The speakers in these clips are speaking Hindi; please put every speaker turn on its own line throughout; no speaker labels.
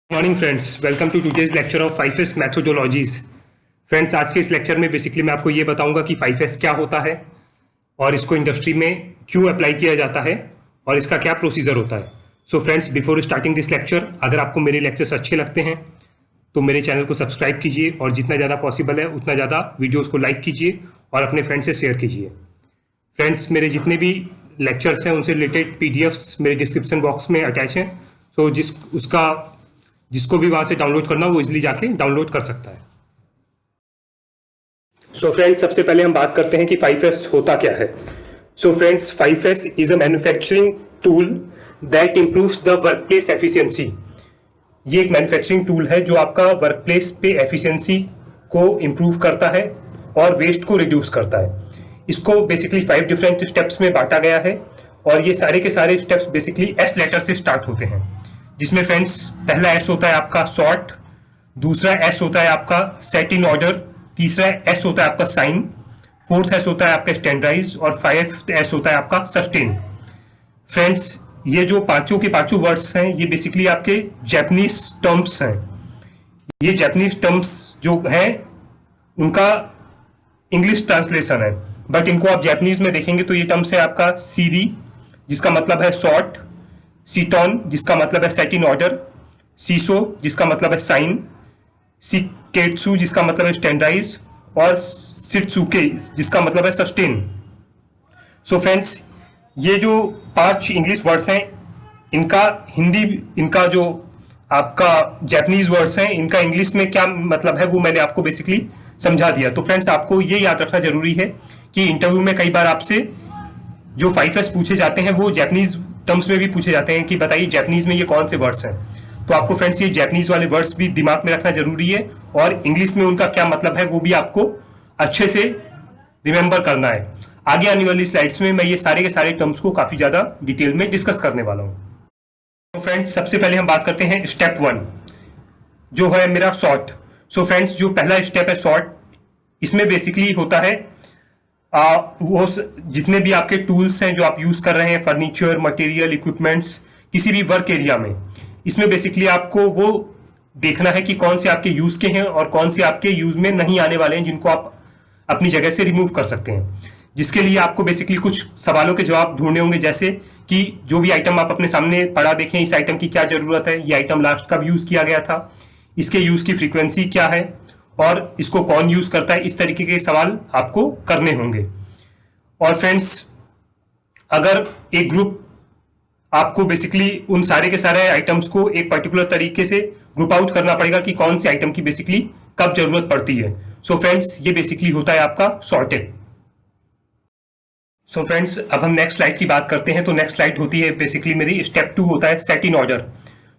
Morning friends, welcome to today's lecture of 5S methodologies. Friends, आज के इस लेक्चर में बेसिकली मैं आपको ये बताऊंगा कि 5S क्या होता है और इसको इंडस्ट्री में क्यों अप्लाई किया जाता है और इसका क्या प्रोसीजर होता है। So friends, before starting this lecture, अगर आपको मेरे लेक्चर्स अच्छे लगते हैं तो मेरे चैनल को सब्सक्राइब कीजिए और जितना ज़्यादा पॉसिबल है उतना ज़्यादा वीडियोज़ को लाइक कीजिए और अपने फ्रेंड्स से शेयर कीजिए। फ्रेंड्स, मेरे जितने भी लेक्चर्स हैं उनसे रिलेटेड पीडीएफ्स मेरे डिस्क्रिप्शन बॉक्स में अटैच हैं। सो जिसको भी वहां से डाउनलोड करना हो वो इजिली जाके डाउनलोड कर सकता है। सो फ्रेंड्स, सबसे पहले हम बात करते हैं कि 5S होता क्या है। So friends, 5S is a manufacturing tool that improves the workplace efficiency. ये एक मैन्युफैक्चरिंग टूल है जो आपका वर्कप्लेस पे एफिशिएंसी को इम्प्रूव करता है और वेस्ट को रिड्यूस करता है। इसको बेसिकली 5 डिफरेंट स्टेप्स में बांटा गया है और ये सारे के सारे स्टेप्स बेसिकली S लेटर से स्टार्ट होते हैं, जिसमें फ्रेंड्स पहला S होता है आपका सॉर्ट, दूसरा S होता है आपका सेट इन ऑर्डर, तीसरा S होता है आपका साइन, फोर्थ S होता है आपका स्टैंडर्डाइज और फिफ्थ S होता है आपका सस्टेन। फ्रेंड्स, ये जो पांचों के पांचों वर्ड्स हैं ये बेसिकली आपके जैपनीज टर्म्स हैं। ये जैपनीज टर्म्स जो हैं उनका इंग्लिश ट्रांसलेशन है, बट इनको आप जैपनीज में देखेंगे तो ये टर्म्स है आपका सीरी जिसका मतलब है सॉर्ट, सीटॉन जिसका मतलब है सेट इन ऑर्डर, सीसो जिसका मतलब है साइन, सिकेट्सु जिसका मतलब है स्टैंडर्डाइज और सिट्सुके जिसका मतलब है सस्टेन। सो फ्रेंड्स, ये जो 5 इंग्लिश वर्ड्स हैं इनका जो आपका जैपनीज वर्ड्स हैं इनका इंग्लिश में क्या मतलब है वो मैंने आपको बेसिकली समझा दिया। तो फ्रेंड्स, आपको ये याद रखना जरूरी है कि इंटरव्यू में कई बार आपसे जो 5S पूछे जाते हैं वो जैपनीज टर्म्स में भी पूछे जाते हैं कि बताइए जैपनीज में ये कौन से वर्ड्स हैं। तो आपको फ्रेंड्स ये जैपनीज वाले वर्ड्स भी दिमाग में रखना जरूरी है और इंग्लिश में उनका क्या मतलब है वो भी आपको अच्छे से रिमेंबर करना है। आगे आने वाली स्लाइड्स में मैं ये सारे के सारे टर्म्स को काफी ज्यादा डिटेल में डिस्कस करने वाला हूँ। तो फ्रेंड्स, सबसे पहले हम बात करते हैं स्टेप 1 जो है मेरा सॉर्ट। सो फ्रेंड्स, जो पहला स्टेप है सॉर्ट, इसमें बेसिकली होता है वो जितने भी आपके टूल्स हैं जो आप यूज कर रहे हैं, फर्नीचर, मटेरियल, इक्विपमेंट्स, किसी भी वर्क एरिया में, इसमें बेसिकली आपको वो देखना है कि कौन से आपके यूज के हैं और कौन से आपके यूज में नहीं आने वाले हैं जिनको आप अपनी जगह से रिमूव कर सकते हैं। जिसके लिए आपको बेसिकली कुछ सवालों के जवाब ढूंढने होंगे, जैसे कि जो भी आइटम आप अपने सामने पड़ा देखें, इस आइटम की क्या जरूरत है, ये आइटम लास्ट कब यूज किया गया था, इसके यूज की फ्रीक्वेंसी क्या है और इसको कौन यूज करता है। इस तरीके के सवाल आपको करने होंगे। और फ्रेंड्स, अगर एक ग्रुप आपको बेसिकली उन सारे के सारे आइटम्स को एक पर्टिकुलर तरीके से ग्रुप आउट करना पड़ेगा कि कौन सी आइटम की बेसिकली कब जरूरत पड़ती है। सो फ्रेंड्स, ये बेसिकली होता है आपका सॉर्टेड। सो फ्रेंड्स, अब हम नेक्स्ट स्लाइड की बात करते हैं। तो नेक्स्ट स्लाइड होती है बेसिकली मेरी स्टेप 2 होता है set in order.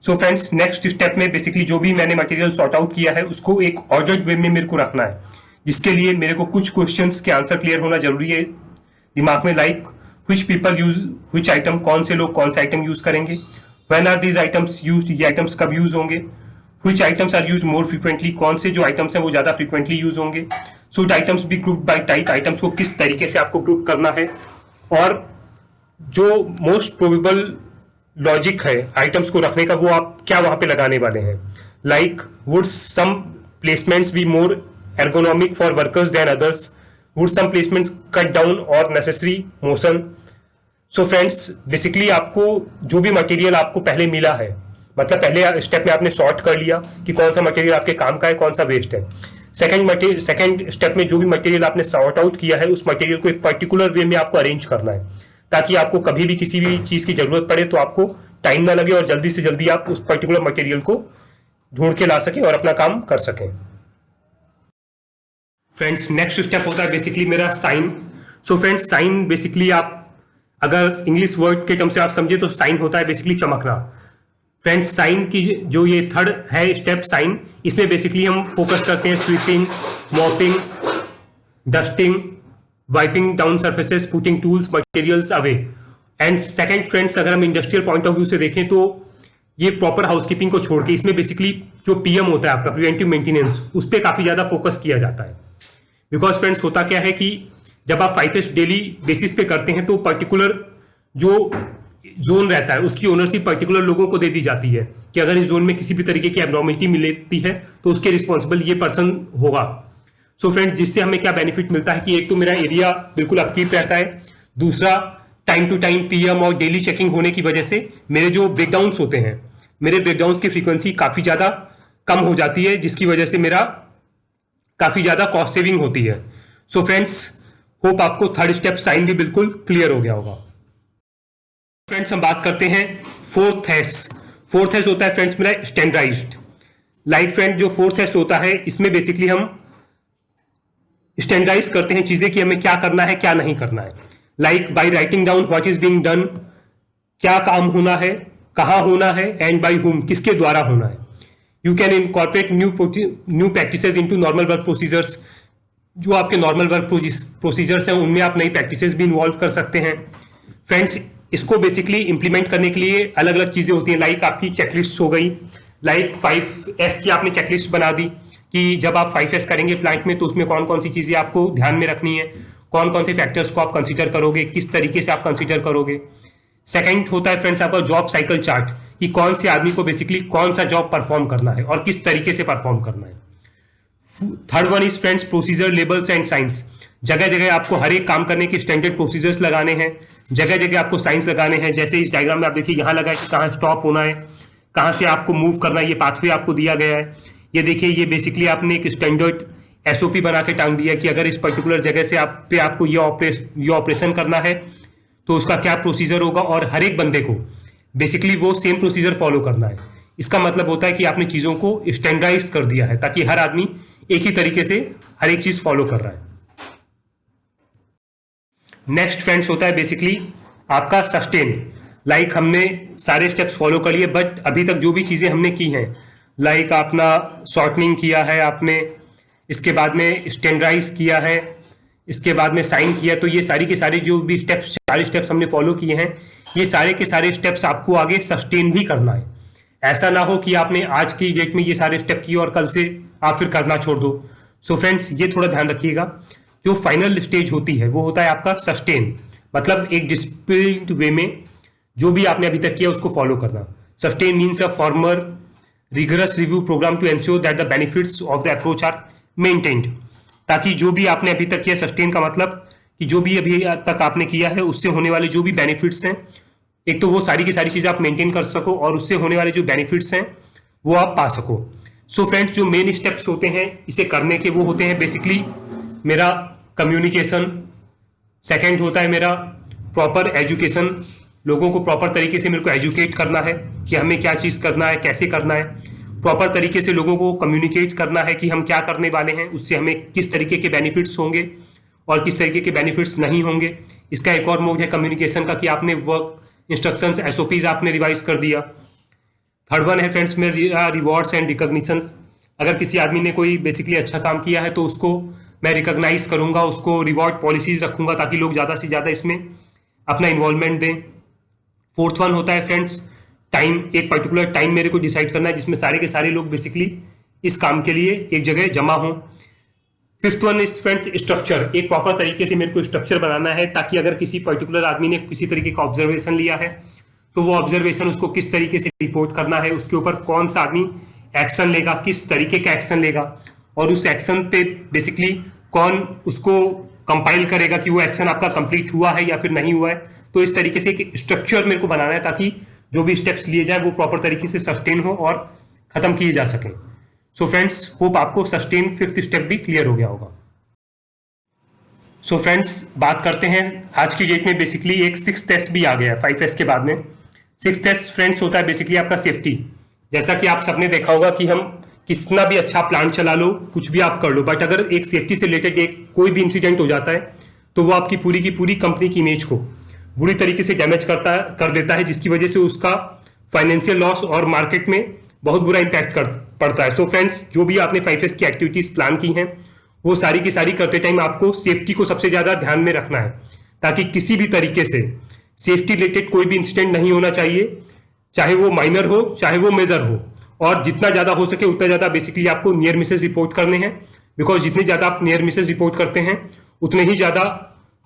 So friends, next step में बेसिकली जो भी मैंने मटेरियल सॉर्ट आउट किया है उसको एक ऑर्डर्ड वे में मेरे को रखना है, जिसके लिए मेरे को कुछ क्वेश्चंस के आंसर क्लियर होना जरूरी है दिमाग में, like which people use which item, कौन से लोग कौन सा आइटम यूज करेंगे, when are these items used, ये आइटम्स कब यूज होंगे, which items are used more frequently, कौन से जो आइटम्स हैं वो ज्यादा फ्रीक्वेंटली यूज होंगे। Should items be grouped by type, items को किस तरीके से आपको ग्रुप करना है, और जो मोस्ट प्रोबेबल लॉजिक है आइटम्स को रखने का वो आप क्या वहां पे लगाने वाले हैं, like would some placements be more ergonomic for workers than others, would some placements cut down unnecessary motion. So friends, basically आपको जो भी मटेरियल आपको पहले मिला है, मतलब पहले स्टेप में आपने सॉर्ट कर लिया कि कौन सा मटेरियल आपके काम का है, कौन सा वेस्ट है। सेकंड स्टेप में जो भी मटेरियल आपने सॉर्ट आउट किया है उस मटेरियल को एक पर्टिकुलर वे में आपको अरेंज करना है, ताकि आपको कभी भी किसी भी चीज की जरूरत पड़े तो आपको टाइम ना लगे और जल्दी से जल्दी आप उस पर्टिकुलर मटेरियल को ढूंढ के ला सकें और अपना काम कर सकें। फ्रेंड्स, नेक्स्ट स्टेप होता है बेसिकली मेरा sign. So friends, sign basically आप अगर इंग्लिश वर्ड के टर्म से आप समझे तो साइन होता है बेसिकली चमकना। फ्रेंड्स, साइन की जो ये थर्ड है स्टेप साइन, इसमें बेसिकली हम फोकस करते हैं sweeping, mopping, dusting, wiping down surfaces, putting tools materials away. And second friends, अगर हम इंडस्ट्रियल पॉइंट ऑफ व्यू से देखें तो ये प्रॉपर हाउसकीपिंग को छोड़ के इसमें बेसिकली जो पीएम होता है आपका प्रिवेंटिव मेंटेनेंस, उस पर काफी ज्यादा फोकस किया जाता है। बिकॉज फ्रेंड्स, होता क्या है कि जब आप 5S डेली बेसिस पे करते हैं तो पर्टिकुलर जो जोन रहता है उसकी ओनरशिप पर्टिकुलर लोगों को दे दी जाती है कि अगर इस जोन में किसी भी तरीके की एब्नॉर्मलिटी मिलती है तो उसके रिस्पॉन्सिबल ये पर्सन होगा। सो फ्रेंड्स, जिससे हमें क्या बेनिफिट मिलता है कि एक तो मेरा एरिया बिल्कुल अपकीप रहता है, दूसरा टाइम टू टाइम पीएम और डेली चेकिंग होने की वजह से मेरे जो ब्रेकडाउन्स होते हैं, मेरे ब्रेकडाउन्स की फ्रीक्वेंसी काफी ज्यादा कम हो जाती है, जिसकी वजह से मेरा काफी ज्यादा कॉस्ट सेविंग होती है। सो फ्रेंड्स, होप आपको थर्ड स्टेप साइन भी बिल्कुल क्लियर हो गया होगा। फ्रेंड्स, हम बात करते हैं फोर्थ एस। फोर्थ एस होता है फ्रेंड्स मेरा स्टैंडर्डाइज्ड। लाइक फ्रेंड, जो फोर्थ एस होता है इसमें बेसिकली हम स्टैंडर्डाइज करते हैं चीजें कि हमें क्या करना है क्या नहीं करना है। Like by writing down what is being done, क्या काम होना है, कहां होना है, एंड बाय हुम, किसके द्वारा होना है। You can incorporate new practices into normal work procedures. जो आपके नॉर्मल वर्क प्रोसीजर्स हैं उनमें आप नई प्रैक्टिसेस भी इन्वॉल्व कर सकते हैं। फ्रेंड्स, इसको बेसिकली इंप्लीमेंट करने के लिए अलग अलग चीजें होती हैं। लाइक आपकी चेकलिस्ट हो गई, लाइक 5S की आपने चेकलिस्ट बना दी कि जब आप 5S करेंगे प्लांट में तो उसमें कौन कौन सी चीजें आपको ध्यान में रखनी है, कौन कौन से फैक्टर्स को आप कंसीडर करोगे, किस तरीके से आप कंसीडर करोगे। सेकंड होता है फ्रेंड्स आपका जॉब साइकिल चार्ट, कि कौन से आदमी को बेसिकली कौन सा जॉब परफॉर्म करना है और किस तरीके से परफॉर्म करना है। Third one is friends procedure, labels and science. जगह जगह आपको हर एक काम करने के स्टैंडर्ड प्रोसीजर्स लगाने हैं, जगह जगह आपको साइंस लगाने हैं। जैसे इस डायग्राम में आप देखिए यहाँ लगा है कि कहाँ स्टॉप होना है, कहाँ से आपको मूव करना है, ये पाथवे आपको दिया गया है। ये देखिए, ये बेसिकली आपने एक स्टैंडर्ड एसओपी बना के टांग दिया कि अगर इस पर्टिकुलर जगह से आपको ये ऑपरेशन करना है तो उसका क्या प्रोसीजर होगा, और हर एक बंदे को बेसिकली वो सेम प्रोसीजर फॉलो करना है। इसका मतलब होता है कि आपने चीजों को स्टैंडर्डाइज कर दिया है ताकि हर आदमी एक ही तरीके से हर एक चीज फॉलो कर रहा है। नेक्स्ट फ्रेंड्स होता है बेसिकली आपका सस्टेन। लाइक हमने सारे स्टेप्स फॉलो कर लिए, बट अभी तक जो भी चीजें हमने की हैं, लाइक आपने शॉर्टनिंग किया है, आपने इसके बाद में स्टैंडर्डाइज किया है, इसके बाद में साइन किया, तो ये सारी के सारी जो भी स्टेप्स, सारे स्टेप्स हमने फॉलो किए हैं, ये सारे के सारे स्टेप्स आपको आगे सस्टेन भी करना है। ऐसा ना हो कि आपने आज की डेट में ये सारे स्टेप किए और कल से आप फिर करना छोड़ दो। सो फ्रेंड्स, ये थोड़ा ध्यान रखिएगा। जो फाइनल स्टेज होती है वो होता है आपका सस्टेन, मतलब एक डिसिप्लिन्ड वे में जो भी आपने अभी तक किया उसको फॉलो करना। Sustain means a former rigorous review programme to ensure that the benefits of the approach are maintained. ताकि जो भी आपने अभी तक किया, सस्टेन का मतलब कि जो भी अभी तक आपने किया है उससे होने वाले जो भी बेनिफिट्स हैं, एक तो वो सारी की सारी चीजें आप मेंटेन कर सको और उससे होने वाले जो बेनिफिट्स हैं वो आप पा सको। सो फ्रेंड्स, जो मेन स्टेप्स होते हैं इसे करने के वो होते हैं बेसिकली मेरा कम्युनिकेशन, सेकंड होता है मेरा प्रॉपर एजुकेशन, लोगों को प्रॉपर तरीके से मेरे को एजुकेट करना है कि हमें क्या चीज़ करना है, कैसे करना है। प्रॉपर तरीके से लोगों को कम्युनिकेट करना है कि हम क्या करने वाले हैं, उससे हमें किस तरीके के बेनिफिट्स होंगे और किस तरीके के बेनिफिट्स नहीं होंगे। इसका एक और मोड है कम्युनिकेशन का कि आपने वर्क इंस्ट्रक्शंस, एसओपीज आपने रिवाइज कर दिया। थर्ड वन है फ्रेंड्स मेरा रिवॉर्ड्स एंड रिकॉग्निशन। अगर किसी आदमी ने कोई बेसिकली अच्छा काम किया है तो उसको मैं रिकॉग्नाइज करूंगा, उसको रिवॉर्ड पॉलिसीज रखूंगा ताकि लोग ज़्यादा से ज़्यादा इसमें अपना इन्वॉल्वमेंट दें। फोर्थ वन होता है फ्रेंड्स टाइम, एक पर्टिकुलर टाइम मेरे को डिसाइड करना है जिसमें सारे के सारे लोग बेसिकली इस काम के लिए एक जगह जमा हों। Fifth one is friends structure, एक प्रॉपर तरीके से मेरे को स्ट्रक्चर बनाना है ताकि अगर किसी पर्टिकुलर आदमी ने किसी तरीके का ऑब्जर्वेशन लिया है तो वो ऑब्जर्वेशन उसको किस तरीके से रिपोर्ट करना है, उसके ऊपर कौन सा आदमी एक्शन लेगा, किस तरीके का एक्शन लेगा, और उस एक्शन पे बेसिकली कौन उसको कंपाइल करेगा कि वो एक्शन आपका कंप्लीट हुआ है या फिर नहीं हुआ है। तो इस तरीके से एक स्ट्रक्चर मेरे को बनाना है ताकि जो भी स्टेप्स लिए जाए वो प्रॉपर तरीके से सस्टेन हो और खत्म किए जा सकें। सो फ्रेंड्स, होप आपको सस्टेन फिफ्थ स्टेप भी क्लियर हो गया होगा। सो फ्रेंड्स, बात करते हैं आज की डेट में बेसिकली एक सिक्स्थ एस भी आ गया है 5S के बाद में। सिक्स्थ एस फ्रेंड्स होता है बेसिकली आपका सेफ्टी। जैसा कि आप सबने देखा होगा कि हम कितना भी अच्छा प्लान चला लो, कुछ भी आप कर लो, बट अगर एक सेफ्टी से रिलेटेड एक कोई भी इंसिडेंट हो जाता है तो वो आपकी पूरी की पूरी कंपनी की इमेज को बुरी तरीके से डैमेज कर देता है, जिसकी वजह से उसका फाइनेंशियल लॉस और मार्केट में बहुत बुरा इंपैक्ट पड़ता है। सो फ्रेंड्स, जो भी आपने 5S की एक्टिविटीज प्लान की हैं वो सारी की सारी करते टाइम आपको सेफ्टी को सबसे ज्यादा ध्यान में रखना है ताकि किसी भी तरीके से सेफ्टी रिलेटेड कोई भी इंसिडेंट नहीं होना चाहिए, चाहे वो माइनर हो चाहे वो मेजर हो। और जितना ज्यादा हो सके उतना ज्यादा बेसिकली आपको नियर मिसेस रिपोर्ट करने हैं, बिकॉज जितने ज्यादा आप नियर मिसेस रिपोर्ट करते हैं उतने ही ज्यादा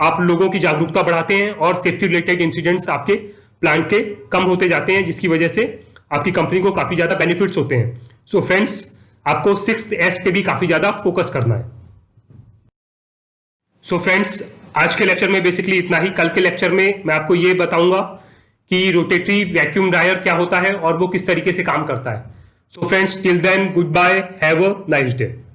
आप लोगों की जागरूकता बढ़ाते हैं और सेफ्टी रिलेटेड इंसिडेंट्स आपके प्लांट के कम होते जाते हैं, जिसकी वजह से आपकी कंपनी को काफी ज्यादा बेनिफिट्स होते हैं। सो फ्रेंड्स, आपको 6th S पे भी काफी ज्यादा फोकस करना है। सो फ्रेंड्स, आज के लेक्चर में बेसिकली इतना ही। कल के लेक्चर में मैं आपको ये बताऊंगा कि रोटेटरी वैक्यूम ड्रायर क्या होता है और वो किस तरीके से काम करता है। So friends, till then, goodbye, have a nice day.